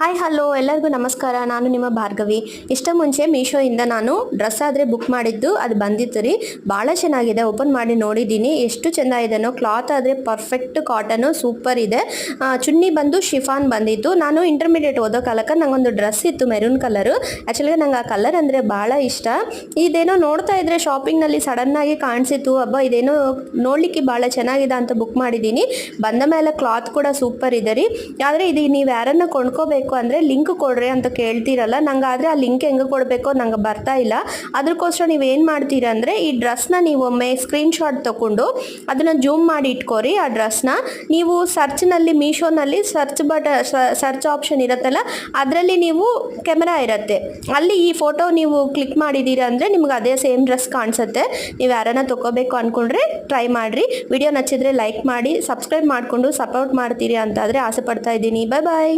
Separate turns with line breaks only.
Hi hello ಎಲ್ಲರಿಗೂ ನಮಸ್ಕಾರ. ನಾನು ನಿಮ್ಮ ಭಾರ್ಗವಿ. ಇಷ್ಟ ಮುಂಚೆ ಮೀಶೋಯಿಂದ ನಾನು ಡ್ರೆಸ್ ಆದರೆ ಬುಕ್ ಮಾಡಿದ್ದು ಅದು ಬಂದಿತ್ತು ರೀ. ಭಾಳ ಚೆನ್ನಾಗಿದೆ. ಓಪನ್ ಮಾಡಿ ನೋಡಿದ್ದೀನಿ. ಎಷ್ಟು ಚೆಂದ ಇದೆನೋ. ಕ್ಲಾತ್ ಆದರೆ ಪರ್ಫೆಕ್ಟ್ ಕಾಟನು ಸೂಪರ್ ಇದೆ. ಚುನ್ನಿ ಬಂದು ಶಿಫಾನ್ ಬಂದಿತ್ತು. ನಾನು ಇಂಟರ್ಮೀಡಿಯೇಟ್ ಓದೋ ಕಾಲಕ್ಕೆ ನಂಗೊಂದು ಡ್ರೆಸ್ ಇತ್ತು ಮೆರೂನ್ ಕಲರು. ಆ್ಯಕ್ಚುಲಿ ನಂಗೆ ಆ ಕಲರ್ ಅಂದರೆ ಭಾಳ ಇಷ್ಟ. ಇದೇನೋ ನೋಡ್ತಾ ಇದ್ರೆ ಶಾಪಿಂಗ್ನಲ್ಲಿ ಸಡನ್ನಾಗಿ ಕಾಣಿಸಿತ್ತು. ಇದೇನೋ ನೋಡಲಿಕ್ಕೆ ಭಾಳ ಚೆನ್ನಾಗಿದೆ ಅಂತ ಬುಕ್ ಮಾಡಿದ್ದೀನಿ. ಬಂದ ಮೇಲೆ ಕ್ಲಾತ್ ಕೂಡ ಸೂಪರ್ ಇದೆ ರೀ. ಆದರೆ ಇದು ನೀವು ಯಾರನ್ನ ಕೊಂಡ್ಕೋಬೇಕು ಅಂದರೆ ಲಿಂಕ್ ಕೊಡ್ರಿ ಅಂತ ಕೇಳ್ತೀರಲ್ಲ, ನಂಗೆ ಆದರೆ ಆ ಲಿಂಕ್ ಹೆಂಗೆ ಕೊಡಬೇಕು ನಂಗೆ ಬರ್ತಾ ಇಲ್ಲ. ಅದಕ್ಕೋಸ್ಕರ ನೀವು ಏನು ಮಾಡ್ತೀರಾ ಅಂದರೆ ಈ ಡ್ರೆಸ್ನ ನೀವು ಒಮ್ಮೆ ಸ್ಕ್ರೀನ್ಶಾಟ್ ತೊಗೊಂಡು ಅದನ್ನು ಜೂಮ್ ಮಾಡಿ ಇಟ್ಕೋರಿ. ಆ ಡ್ರೆಸ್ನ ನೀವು ಸರ್ಚ್ನಲ್ಲಿ ಮೀಶೋನಲ್ಲಿ ಸರ್ಚ್ ಆಪ್ಷನ್ ಇರುತ್ತಲ್ಲ, ಅದರಲ್ಲಿ ನೀವು ಕ್ಯಾಮೆರಾ ಇರುತ್ತೆ, ಅಲ್ಲಿ ಈ ಫೋಟೋ ನೀವು ಕ್ಲಿಕ್ ಮಾಡಿದ್ದೀರಾ ಅಂದರೆ ನಿಮ್ಗೆ ಅದೇ ಸೇಮ್ ಡ್ರೆಸ್ ಕಾಣಿಸುತ್ತೆ. ನೀವು ಯಾರನ್ನ ತೊಗೋಬೇಕು ಅಂದ್ಕೊಂಡ್ರೆ ಟ್ರೈ ಮಾಡಿರಿ. ವಿಡಿಯೋ ನಚ್ಚಿದ್ರೆ ಲೈಕ್ ಮಾಡಿ, ಸಬ್ಸ್ಕ್ರೈಬ್ ಮಾಡಿಕೊಂಡು ಸಪೋರ್ಟ್ ಮಾಡ್ತೀರಿ ಅಂತಾದರೆ ಆಸೆ ಪಡ್ತಾ ಇದ್ದೀನಿ. ಬಾಯ್ ಬಾಯ್.